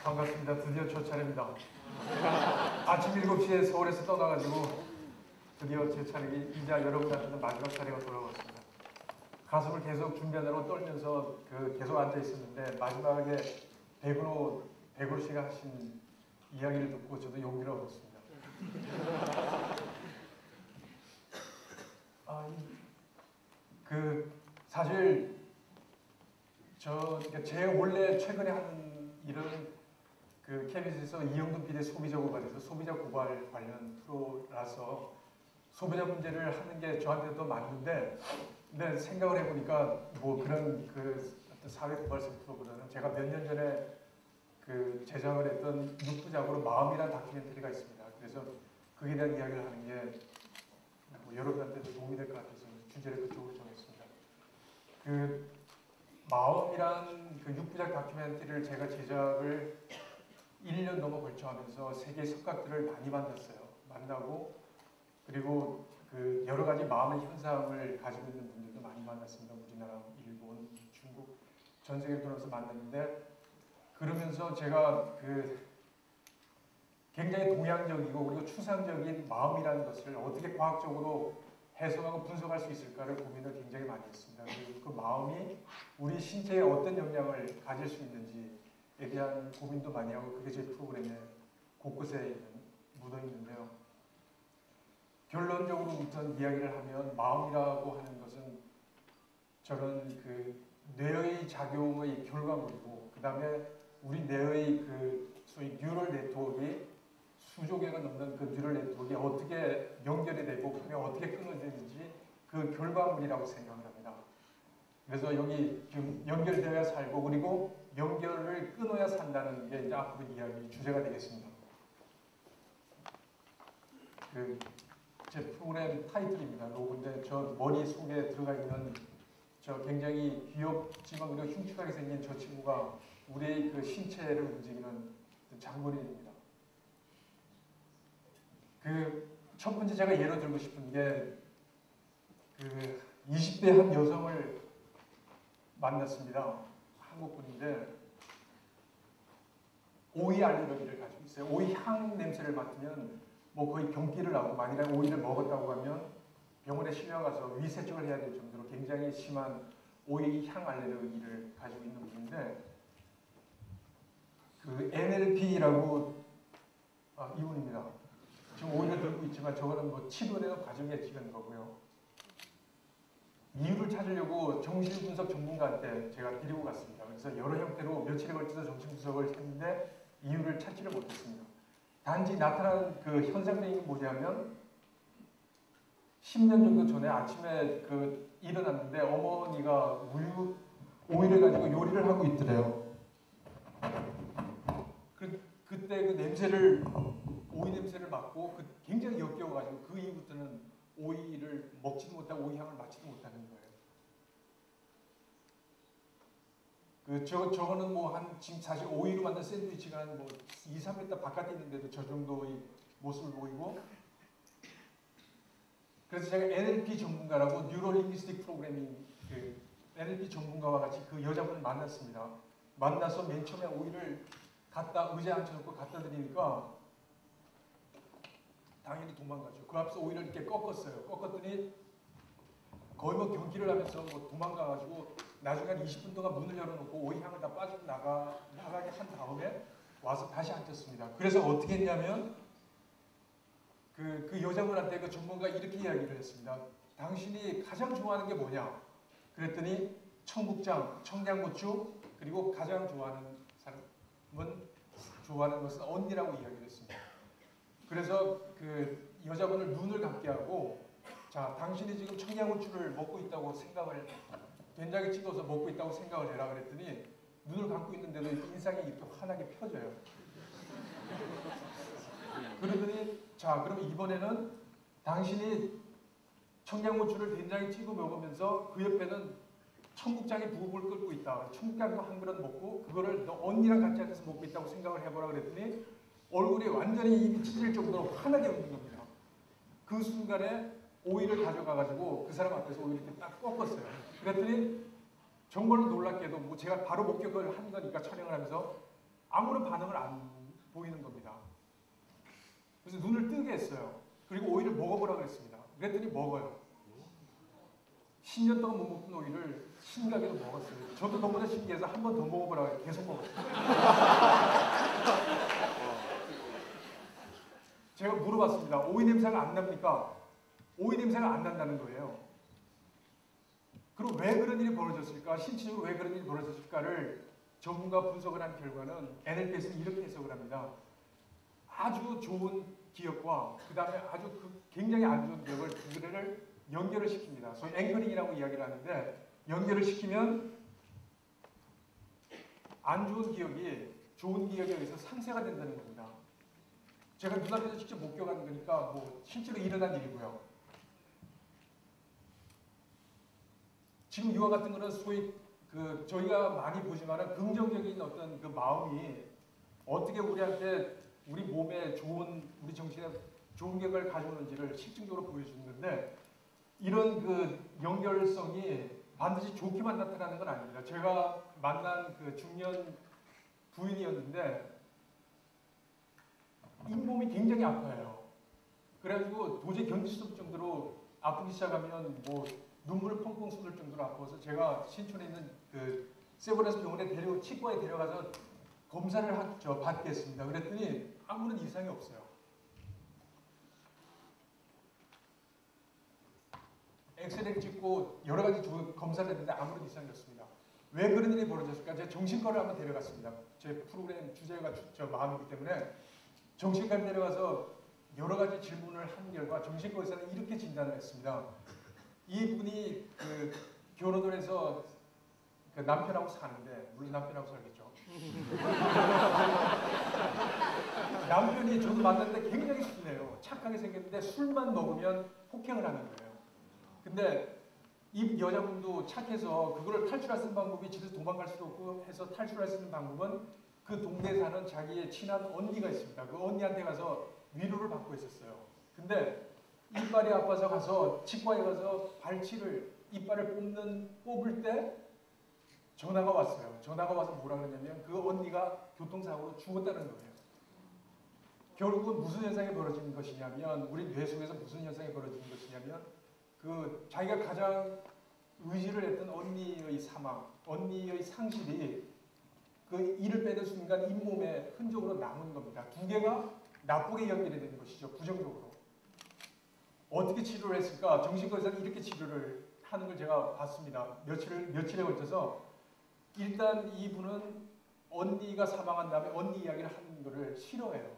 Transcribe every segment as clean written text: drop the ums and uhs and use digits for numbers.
반갑습니다. 드디어 저 차례입니다. 아침 7시에 서울에서 떠나가지고 드디어 제 차례이 이자 여러분한테는 마지막 차례가 돌아왔습니다. 가슴을 계속 준비하느라고 떨면서 계속 앉아 있었는데 마지막에 백은호 씨가 하신 이야기를 듣고 저도 용기를 얻었습니다. 사실 제 원래 최근에 하는 일은 KBS에서 이영돈 PD의 소비자 고발에서 소비자 고발 관련 프로라서 소비자 문제를 하는 게 저한테 더 맞는데, 근데 생각을 해보니까 뭐 그런 어떤 사회 고발성 프로보다는 제가 몇 년 전에 제작을 했던 6부작으로 마음이란 다큐멘터리가 있습니다. 그래서 그에 대한 이야기를 하는 게 뭐 여러분한테도 도움이 될 것 같아서 주제를 그쪽으로 정했습니다. 마음이란 6부작 다큐멘터리를 제가 제작을 1년 넘어 걸쳐 하면서 세계 석각들을 많이 만나고 그리고 여러 가지 마음의 현상을 가지고 있는 분들도 많이 만났습니다. 우리나라, 일본, 중국 전 세계를 돌아서 만났는데, 그러면서 제가 굉장히 동양적이고 그리고 추상적인 마음이라는 것을 어떻게 과학적으로 해석하고 분석할 수 있을까를 고민을 굉장히 많이 했습니다. 그리고 그 마음이 우리 신체에 어떤 영향을 가질 수 있는지에 대한 고민도 많이 하고, 그게 제 프로그램에 곳곳에 묻어 있는데요. 결론적으로 우선 이야기를 하면 마음이라고 하는 것은 저는 뇌의 작용의 결과물이고, 그 다음에 우리 뇌의 소위 뉴럴 네트워크가 수조 개가 넘는 뉴럴 네트워크가 어떻게 연결이 되고 그게 어떻게 끊어지는지 그 결과물이라고 생각을 합니다. 그래서 여기 지금 연결되어야 살고 그리고 연결을 끊어야 산다는 게 이제 앞으로 이야기 주제가 되겠습니다. 제 프로그램 타이틀입니다. 로고인데 저 머리 속에 들어가 있는 저 굉장히 귀엽지만 그리고 흉측하게 생긴 저 친구가 우리의 신체를 움직이는 장본인입니다. 첫 번째 제가 예로 들고 싶은 게 20대 한 여성을 만났습니다. 한국분인데 오이 알레르기를 가지고 있어요. 오이 향 냄새를 맡으면 뭐 거의 경기를 나고, 만일에 오이를 먹었다고 하면 병원에 실려가서 위세척을 해야 될 정도로 굉장히 심한 오이 향 알레르기를 가지고 있는 분인데, NLP라고 이분입니다. 지금 오이를 들고 있지만 저거는 뭐 치료되는 과정에 찍은 거고요. 이유를 찾으려고 정신분석 전문가한테 제가 데리고 갔습니다. 그래서 여러 형태로 며칠에 걸쳐서 정신분석을 했는데 이유를 찾지를 못했습니다. 단지 나타나는 현상들이 뭐냐면 10년 정도 전에 아침에 일어났는데 어머니가 오이를 가지고 요리를 하고 있더래요. 그때 오이 냄새를 맡고 굉장히 역겨워가지고 그 이후부터는 오이를 먹지도 못하고 오이 향을 맡지도 못하는 거예요. 저거는 지금 사실 오이로 만든 샌드위치가 한 2, 3m 바깥에 있는데도 저 정도의 모습을 보이고, 그래서 제가 NLP 전문가라고 뉴로링귀스틱 프로그래밍 NLP 전문가와 같이 그 여자분을 만났습니다. 만나서 맨 처음에 오이를 의자에 앉혀놓고 갖다 드리니까 당연히 도망가죠. 그 앞서 오이를 이렇게 꺾었어요. 꺾었더니 거의 경기를 하면서 도망가가지고 나중에 한 20분 동안 문을 열어놓고 오이 향을 다 빠져나가게 한 다음에 와서 다시 앉혔습니다. 그래서 어떻게 했냐면 그 여자분한테 그 전문가가 이렇게 이야기를 했습니다. 당신이 가장 좋아하는 게 뭐냐? 그랬더니 청국장, 청양고추, 그리고 가장 좋아하는 것은 언니라고 이야기를 했습니다. 그래서 여자분을 눈을 감게 하고, 자, 당신이 지금 청양고추를 먹고 있다고 생각을, 된장에 찍어서 먹고 있다고 생각을 해라 그랬더니 눈을 감고 있는데도 인상이 이렇게 환하게 펴져요. 그러더니, 자, 그럼 이번에는 당신이 청양고추를 된장에 찍어 먹으면서 그 옆에는 청국장이 부글부글 끓고 있다. 청국장도 한 그릇 먹고 그거를 너 언니랑 같이 앉아서 먹고 있다고 생각을 해보라 그랬더니 얼굴이 완전히 입이 찢을 정도로 환하게 웃는 겁니다. 그 순간에 오이를 가져가가지고 그 사람 앞에서 오이를 이렇게 딱 꺾었어요. 그랬더니 정말로 놀랍게도 뭐 제가 바로 목격을 한 거니까 촬영을 하면서 아무런 반응을 안 보이는 겁니다. 그래서 눈을 뜨게 했어요. 그리고 오이를 먹어보라 그랬습니다. 그랬더니 먹어요. 10년 동안 못 먹던 오이를 심각하게도 먹었어요. 저도 너무나 신기해서 한 번 더 먹어보라고 계속 먹었어요. 제가 물어봤습니다. 오이 냄새가 안 납니까? 오이 냄새가 안 난다는 거예요. 그럼 왜 그런 일이 벌어졌을까? 신체적으로 왜 그런 일이 벌어졌을까를 전문가 분석을 한 결과는 NLP에서는 이렇게 해석을 합니다. 아주 좋은 기억과 그 다음에 아주 굉장히 안 좋은 기억을 두 개를 연결을 시킵니다. 소위 앵커링이라고 이야기를 하는데 연결을 시키면 안 좋은 기억이 좋은 기억에 의해서 상쇄가 된다는 겁니다. 제가 눈앞에서 직접 목격한 거니까 뭐 실제로 일어난 일이고요. 지금 이와 같은 거는 소위 저희가 많이 보지만은 긍정적인 어떤 그 마음이 어떻게 우리한테 우리 몸에 좋은 우리 정신에 좋은 기억을 가져오는지를 실증적으로 보여주는 건데 이런 그 연결성이 반드시 좋게만 나타나는 건 아닙니다. 제가 만난 그 중년 부인이었는데 잇몸이 굉장히 아파요. 그래가지고 도저히 견딜 수 없을 정도로 아프기 시작하면 뭐 눈물을 펑펑 쏟을 정도로 아파서 제가 신촌에 있는 그 세브란스 병원에 치과에 데려가서 검사를 받게 했습니다. 그랬더니 아무런 이상이 없어요. 엑스레이를 찍고 여러 가지 검사를 했는데 아무런 이상이 없습니다. 왜 그런 일이 벌어졌을까? 제가 정신과를 한번 데려갔습니다. 제 프로그램 주제가 저 마음이기 때문에 정신과를 데려가서 여러 가지 질문을 한 결과 정신과에서는 이렇게 진단을 했습니다. 이분이 결혼을 해서 남편하고 사는데 물론 남편하고 살겠죠. 남편이 저도 만났는데 굉장히 순해요. 착하게 생겼는데 술만 먹으면 폭행을 하는 거예요. 근데 이 여자분도 착해서 그거를 탈출할 수 있는 방법이 집에서 도망갈 수도 없고 해서 탈출할 수 있는 방법은 그 동네에 사는 자기의 친한 언니가 있습니다. 그 언니한테 가서 위로를 받고 있었어요. 근데 이빨이 아파서 가서 치과에 가서 이빨을 뽑을 때 전화가 왔어요. 전화가 와서 뭐라 그러냐면 그 언니가 교통사고로 죽었다는 거예요. 결국은 무슨 현상이 벌어지는 것이냐면 우리 뇌 속에서 무슨 현상이 벌어지는 것이냐면 자기가 가장 의지를 했던 언니의 사망, 언니의 상실이 그 이를 빼는 순간 잇몸에 흔적으로 남은 겁니다. 두 개가 나쁘게 연결이 되는 것이죠. 부정적으로. 어떻게 치료를 했을까? 정신과에서는 이렇게 치료를 하는 걸 제가 봤습니다. 며칠에 걸쳐서 일단 이분은 언니가 사망한 다음에 언니 이야기를 하는 것을 싫어해요.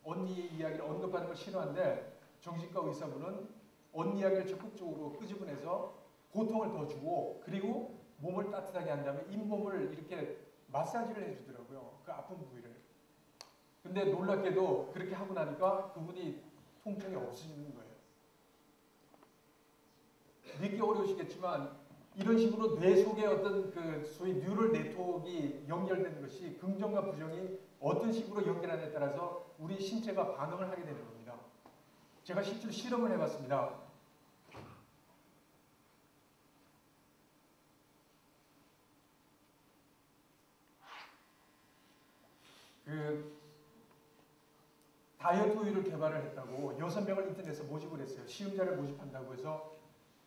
언니 이야기를 언급하는 걸 싫어하는데 정신과 의사분은 언니 이야기를 적극적으로 끄집어내서 고통을 더 주고 그리고 몸을 따뜻하게 한 다음에 잇몸을 이렇게 마사지를 해주더라고요. 그 아픈 부위를. 근데 놀랍게도 그렇게 하고 나니까 그분이 통증이 없어지는 거예요. 믿기 어려우시겠지만 이런 식으로 뇌 속에 어떤 소위 뉴럴 네트워크가 연결되는 것이 긍정과 부정이 어떤 식으로 연결하느냐에 따라서 우리 신체가 반응을 하게 되는 겁니다. 제가 실제로 실험을 해봤습니다. 다이어트 우유를 개발을 했다고 6명을 인터넷에서 모집을 했어요. 시험자를 모집한다고 해서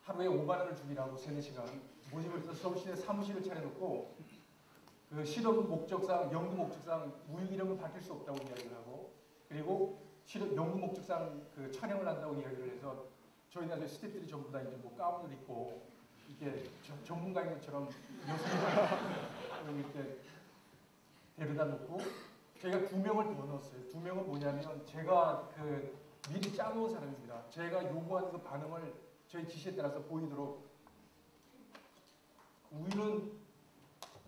하루에 5만 원을 주기라고 3-4시간 모집을 해서 서울시내 사무실을 차려놓고 그 실험 목적상, 연구 목적상 우유 이름은 밝힐 수 없다고 이야기를 하고 그리고 연구 목적상 촬영을 한다고 이야기를 해서 저희 나중에 스태프들이 전부 다 이제 뭐 가운을 입고 이렇게 전문가인 것처럼 여성을 이렇게 데려다 놓고 저희가 2명을 더 넣었어요. 2명은 뭐냐면 제가 미리 짜놓은 사람입니다. 제가 요구하는 그 반응을 저희 지시에 따라서 보이도록 우유는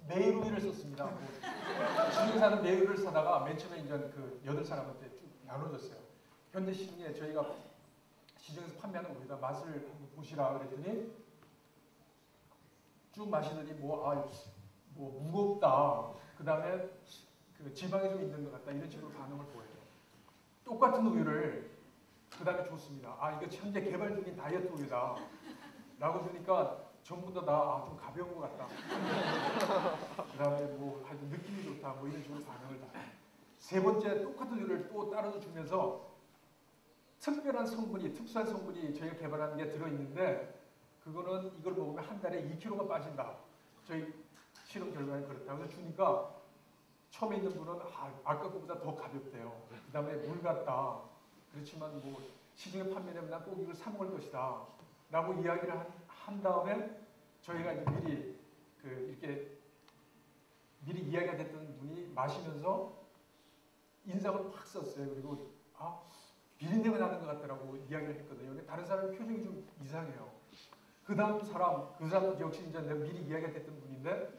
매일 우유를 썼습니다. 시중에 사는 매일을 사다가 맨 처음에 이제 8사람한테 쭉 나눠줬어요. 현대 시중에 저희가 시중에서 판매하는 우유다 맛을 한번 보시라 그랬더니 쭉 마시더니 뭐 무겁다. 그 다음에 그 지방이 좀 있는 것 같다 이런 식으로 반응을 보여요. 똑같은 우유를 그 다음에 줬습니다. 아 이거 현재 개발 중인 다이어트 우유다 라고 주니까 전부 다 좀 가벼운 것 같다. 그 다음에 뭐 하여튼 느낌이 좋다 뭐 이런 식으로 반응을 다. 세 번째 똑같은 우유를 또 따로 주면서 특별한 성분이 특수한 성분이 저희가 개발한 게 들어있는데 그거는 이걸 먹으면 한 달에 2kg가 빠진다. 저희 실험 결과에 그렇다. 그래서 주니까 처음에 있는 분은 아까 것보다 더 가볍대요. 그 다음에 물 같다. 그렇지만 뭐 시중에 판매되면 난 꼭 이걸 사 먹을 것이다. 라고 이야기를 한 다음에 저희가 이제 이렇게 미리 이야기가 됐던 분이 마시면서 인상을 확 썼어요. 그리고 비린내가 나는 것 같더라고 이야기를 했거든요. 근데 다른 사람의 표정이 좀 이상해요. 그 사람도 역시 이제 내가 미리 이야기가 됐던 분인데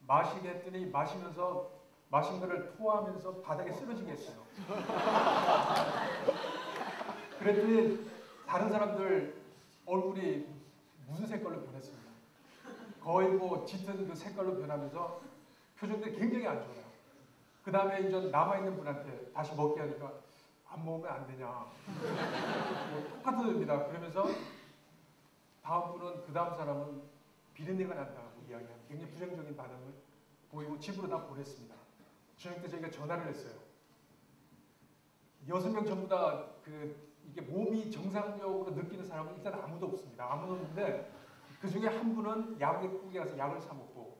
마시게 했더니 마시면서 마신 거를 토하면서 바닥에 쓰러지게 했어요. 그랬더니 다른 사람들 얼굴이 무슨 색깔로 변했습니다. 거의 뭐 짙은 그 색깔로 변하면서 표정들이 굉장히 안 좋아요. 그 다음에 이제 남아있는 분한테 다시 먹게 하니까 안 먹으면 안 되냐. 뭐 똑같은 의미다. 그러면서 다음 분은 그 다음 사람은 비린내가 난다고 이야기하는 굉장히 부정적인 반응을 보이고 집으로 다 보냈습니다. 저녁 때 저희가 전화를 했어요. 6명 전부 다 이게 몸이 정상적으로 느끼는 사람은 일단 아무도 없습니다. 아무도 없는데 그 중에 한 분은 약국에 가서 약을 사 먹고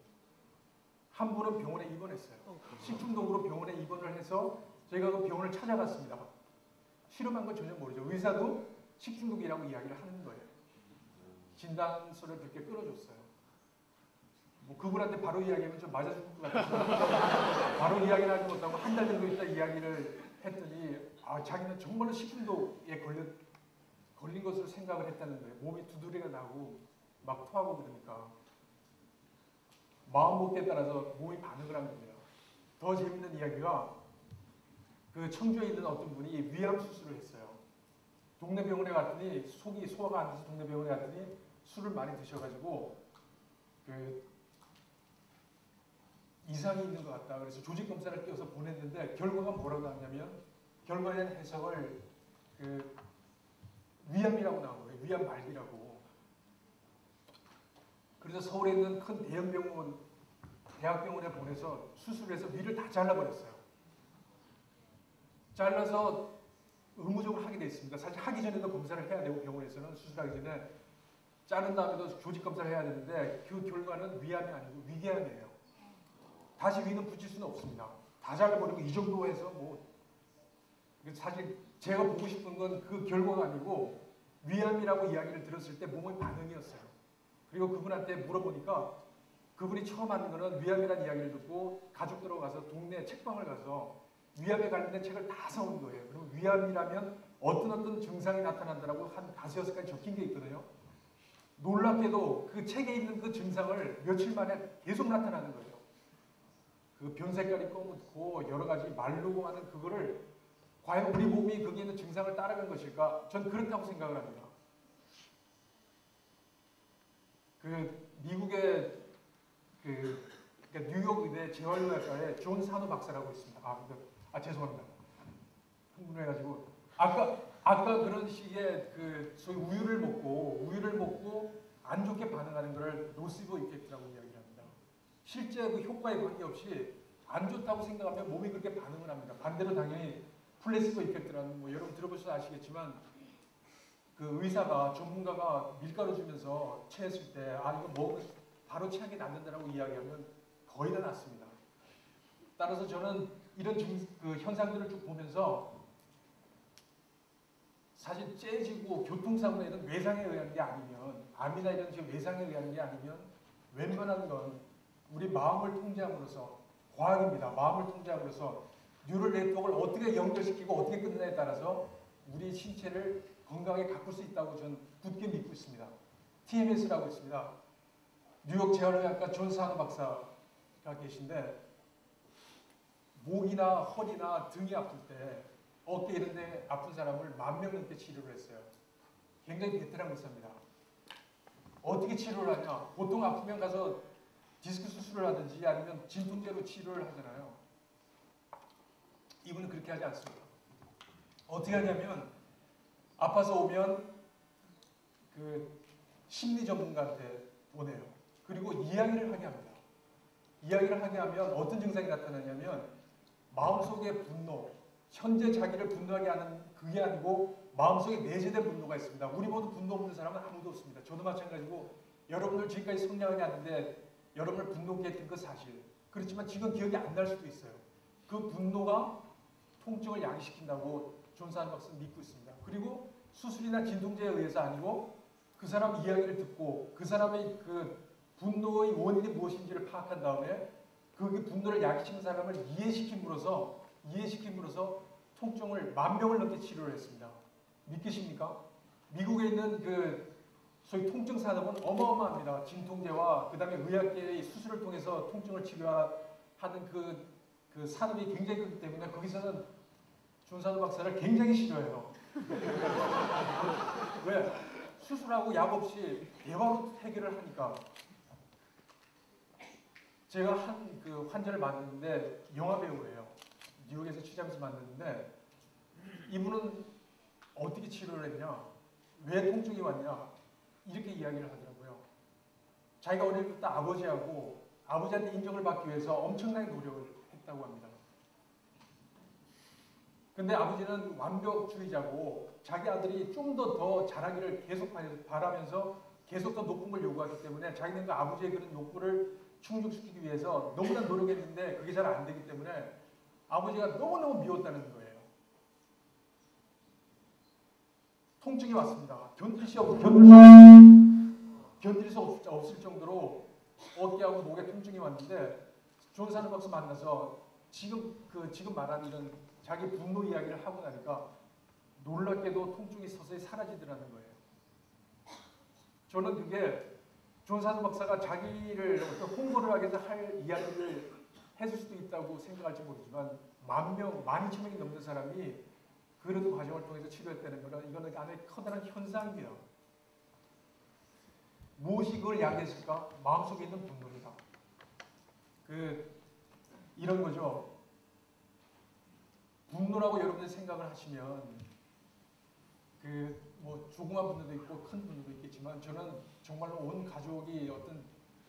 한 분은 병원에 입원했어요. 식중독으로 병원에 입원을 해서 저희가 그 병원을 찾아갔습니다. 실험한 건 전혀 모르죠. 의사도 식중독이라고 이야기를 하는 거예요. 진단서를 그렇게 끌어줬어요. 뭐 그분한테 바로 이야기하면 좀 맞아 죽을 것 같아서 바로 이야기를 하지 못하고 한 달 정도 있다 이야기를 했더니 자기는 정말로 식중독에 걸린 것으로 생각을 했다는 거예요. 몸이 두드러기가 나고 막 토하고 그러니까 마음먹기에 따라서 몸이 반응을 한 겁니다. 더 재밌는 이야기가 그 청주에 있는 어떤 분이 위암 수술을 했어요. 동네 병원에 갔더니 속이 소화가 안 돼서 동네 병원에 갔더니 술을 많이 드셔가지고 이상이 있는 것 같다. 그래서 조직 검사를 띄워서 보냈는데 결과가 뭐라고 나왔냐면 결과에 대한 해석을 위암이라고 나온 거예요. 위암 말기라고. 그래서 서울에 있는 큰 대형 병원, 대학병원에 보내서 수술을 해서 위를 다 잘라버렸어요. 잘라서 의무적으로 하게 돼 있습니다. 사실 하기 전에도 검사를 해야 되고 병원에서는 수술하기 전에 자른 다음에도 조직 검사를 해야 되는데 그 결과는 위암이 아니고 위궤암이에요. 다시 위는 붙일 수는 없습니다. 다 잘라버리고 이 정도 해서 뭐 사실 제가 보고 싶은 건 그 결과가 아니고 위암이라고 이야기를 들었을 때 몸의 반응이었어요. 그리고 그분한테 물어보니까 그분이 처음 하는 거는 위암이라는 이야기를 듣고 가족들하고 가서 동네 책방을 가서 위암에 관련된 책을 다 사온 거예요. 그리고 위암이라면 어떤 증상이 나타난다라고 한 5-6가지 적힌 게 있거든요. 놀랍게도 그 책에 있는 그 증상을 며칠 만에 계속 나타나는 거예요. 그 변 색깔이 검고 여러 가지 마르고 하는 그거를 과연 우리 몸이 거기에 있는 증상을 따라간 것일까? 전 그렇다고 생각을 합니다. 미국의 그러니까 뉴욕 의대 재활의학과에 존 산호 박사라고 있습니다. 죄송합니다. 흥분해가지고 아까 그런 식의 소위 우유를 먹고 안 좋게 반응하는 것을 노시보 이펙트라고 이야기를 합니다. 실제 그 효과에 관계없이 안 좋다고 생각하면 몸이 그렇게 반응을 합니다. 반대로 당연히 플레시보 이펙트라는 뭐 여러분 들어보셔서 아시겠지만 그 의사가 전문가가 밀가루 주면서 체했을 때 이거 먹으면 바로 체하게 낫는다라고 이야기하면 거의 다 낫습니다. 따라서 저는 이런 현상들을 쭉 보면서 사실 째지고 교통사고나 이런 외상에 의한 게 아니면 암이나 이런 지금 외상에 의한 게 아니면 웬만한 건 우리 마음을 통제함으로써 과학입니다. 마음을 통제함으로써 뉴럴 네트워크를 어떻게 연결시키고 어떻게 끝내냐에 따라서 우리 신체를 건강하게 가꿀 수 있다고 저는 굳게 믿고 있습니다. TMS라고 있습니다. 뉴욕 재활의학과 존 산호 박사가 계신데 목이나 허리나 등이 아플 때 어깨 이런 데 아픈 사람을 10,000명 넘게 치료를 했어요. 굉장히 베테랑 의사입니다. 어떻게 치료를 하냐? 보통 아프면 가서 디스크 수술을 하든지 아니면 진통제로 치료를 하잖아요. 이분은 그렇게 하지 않습니다. 어떻게 하냐면 아파서 오면 그 심리 전문가한테 보내요. 그리고 이야기를 하게 합니다. 이야기를 하게 하면 어떤 증상이 나타나냐면 마음속의 분노, 현재 자기를 분노하게 하는 그게 아니고 마음속에 내재된 분노가 있습니다. 우리 모두 분노 없는 사람은 아무도 없습니다. 저도 마찬가지고 여러분들 지금까지 성장하지 않는데 여러분을 분노케 했던 그 사실. 그렇지만 지금 기억이 안 날 수도 있어요. 그 분노가 통증을 야기시킨다고 존슨 박사는 믿고 있습니다. 그리고 수술이나 진통제에 의해서 아니고 그 사람 이야기를 듣고 그 사람의 그 분노의 원인이 무엇인지를 파악한 다음에 그 분노를 야기시키는 사람을 이해시킴으로써 통증을 10,000명을 넘게 치료를 했습니다. 믿기십니까? 미국에 있는 그 소위 통증 산업은 어마어마합니다. 진통제와 그 다음에 의학계의 수술을 통해서 통증을 치료하는 그 산업이 굉장히 크기 때문에 거기서는 존슨 박사를 굉장히 싫어해요. 왜? 수술하고 약 없이 대화로 해결을 하니까. 제가 한 그 환자를 만났는데 영화 배우예요. 뉴욕에서 취재하면서 만났는데 이분은 어떻게 치료를 했냐? 왜 통증이 왔냐? 이렇게 이야기를 하더라고요. 자기가 어릴 때부터 아버지한테 인정을 받기 위해서 엄청나게 노력을 했다고 합니다. 근데 아버지는 완벽주의자고 자기 아들이 좀 더 잘하기를 계속 바라면서 계속 더 높은 걸 요구하기 때문에 자기는 그 아버지의 그런 욕구를 충족시키기 위해서 너무나 노력했는데 그게 잘 안 되기 때문에 아버지가 너무너무 미웠다는 거예요. 통증이 왔습니다. 견딜 수 없을 정도로 어깨하고 목에 통증이 왔는데 존슨 박사 만나서 지금 말하는 이런 자기 분노 이야기를 하고 나니까 놀랍게도 통증이 서서히 사라지더라는 거예요. 저는 그게 존슨 박사가 자기를 어떤 홍보를 하기 위해서 할 이야기를 해줄 수도 있다고 생각할지 모르지만 12,000명이 넘는 사람이 그런 과정을 통해서 치료했다는 것은 이거는 하나의 커다란 현상입니다. 무엇이 그걸 야기했을까? 마음속에 있는 분노입니다. 이런 거죠. 분노라고 여러분들이 생각을 하시면 뭐 조그만 분노도 있고 큰 분노도 있겠지만 저는 정말로 온 가족이 어떤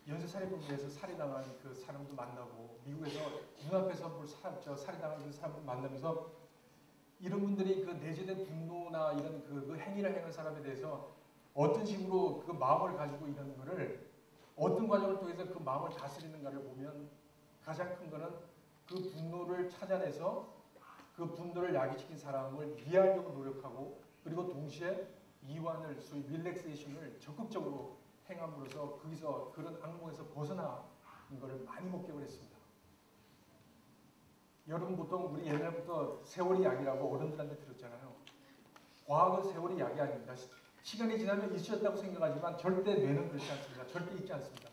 연쇄살인범에 의해서 살해당한 그 사람도 만나고 미국에서 눈앞에서 살해당한 그 사람도 만나면서 이런 분들이 그 내재된 분노나 이런 그 행위를 행한 사람에 대해서 어떤 식으로 그 마음을 가지고 이러는 거를 어떤 과정을 통해서 그 마음을 다스리는가를 보면 가장 큰 거는 그 분노를 찾아내서 그 분노를 야기시킨 사람을 이해하려고 노력하고 그리고 동시에 이완을 소위 릴렉세이션을 적극적으로 행함으로써 거기서 그런 악몽에서 벗어나는 것을 많이 목격을 했습니다. 여러분 보통 우리 옛날부터 세월이 약이라고 어른들한테 들었잖아요. 과학은 세월이 약이 아닙니다. 시간이 지나면 잊혀졌다고 생각하지만 절대 뇌는 그렇지 않습니다. 절대 잊지 않습니다.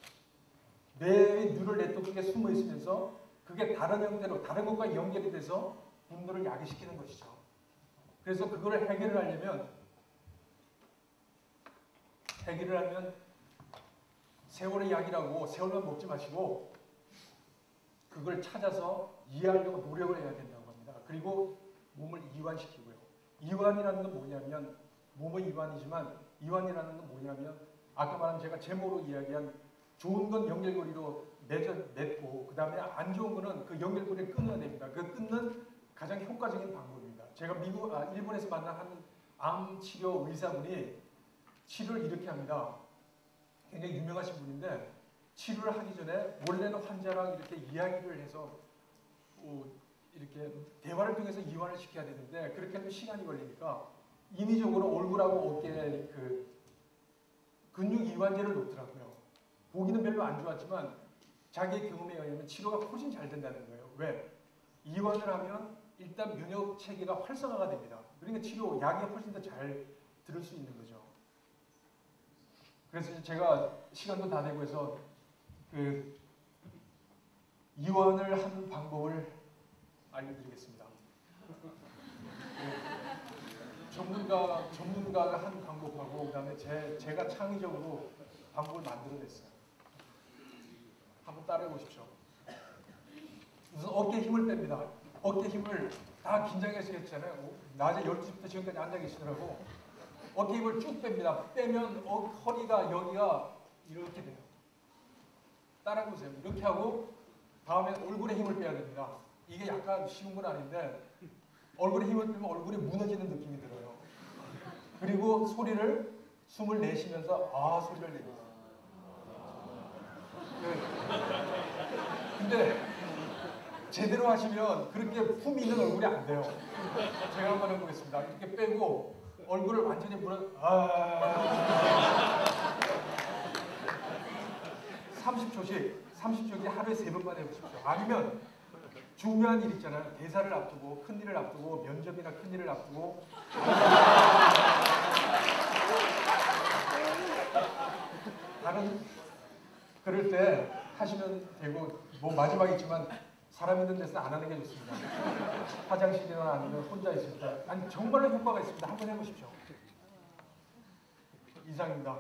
뇌의 뉴럴 네트워크에 숨어 있으면서 그게 다른 형태로 다른 것과 연결이 돼서 분노를 야기시키는 것이죠. 그래서 그거를 해결을 하려면 세월의 약이라고 세월만 먹지 마시고 그걸 찾아서 이해하려고 노력을 해야 된다고 합니다. 그리고 몸을 이완시키고요. 이완이라는 건 뭐냐면 몸의 이완이지만 이완이라는 건 뭐냐면 아까 말한 제가 제모로 이야기한 좋은 건 연결고리로 맺고 그 다음에 안 좋은 거는 그 연결고리를 끊어야 됩니다. 그 끊는 가장 효과적인 방법입니다. 제가 일본에서 만난 한 암 치료 의사분이 치료를 이렇게 합니다. 굉장히 유명하신 분인데 치료를 하기 전에 원래는 환자랑 이렇게 이야기를 해서 이렇게 대화를 통해서 이완을 시켜야 되는데 그렇게 하면 시간이 걸리니까 인위적으로 얼굴하고 어깨에 그 근육 이완제를 놓더라고요. 보기는 별로 안 좋았지만 자기의 경험에 의하면 치료가 훨씬 잘 된다는 거예요. 왜? 이완을 하면 일단 면역 체계가 활성화가 됩니다. 그러니까 치료 약이 훨씬 더 잘 들을 수 있는 거죠. 그래서 제가 시간도 다 되고 해서 그 이완을 하는 방법을 알려드리겠습니다. 전문가가 한 방법하고 그다음에 제가 창의적으로 방법을 만들어냈어요. 한번 따라해 보십시오. 우선 어깨에 힘을 뺍니다. 어깨 힘을 다 긴장하시겠잖아요. 낮에 12시부터 지금까지 앉아 계시더라고. 어깨 힘을 쭉 뺍니다. 빼면 허리가 여기가 이렇게 돼요. 따라해보세요. 이렇게 하고 다음에 얼굴에 힘을 빼야 됩니다. 이게 약간 쉬운 건 아닌데 얼굴에 힘을 빼면 얼굴이 무너지는 느낌이 들어요. 그리고 숨을 내쉬면서 소리를 내세요. 근데 제대로 하시면 그렇게 품 있는 얼굴이 안 돼요. 제가 한번 해보겠습니다. 이렇게 빼고 얼굴을 완전히 30초씩 하루에 3번만 해보십시오. 아니면 중요한 일 있잖아요. 대사를 앞두고 큰일을 앞두고 면접이나 큰일을 앞두고 그럴 때 하시면 되고 뭐 마지막이지만 사람 있는 데서 안 하는 게 좋습니다. 화장실이나 아니면 혼자 있을 때 정말로 효과가 있습니다. 한번 해보십시오. 이상입니다.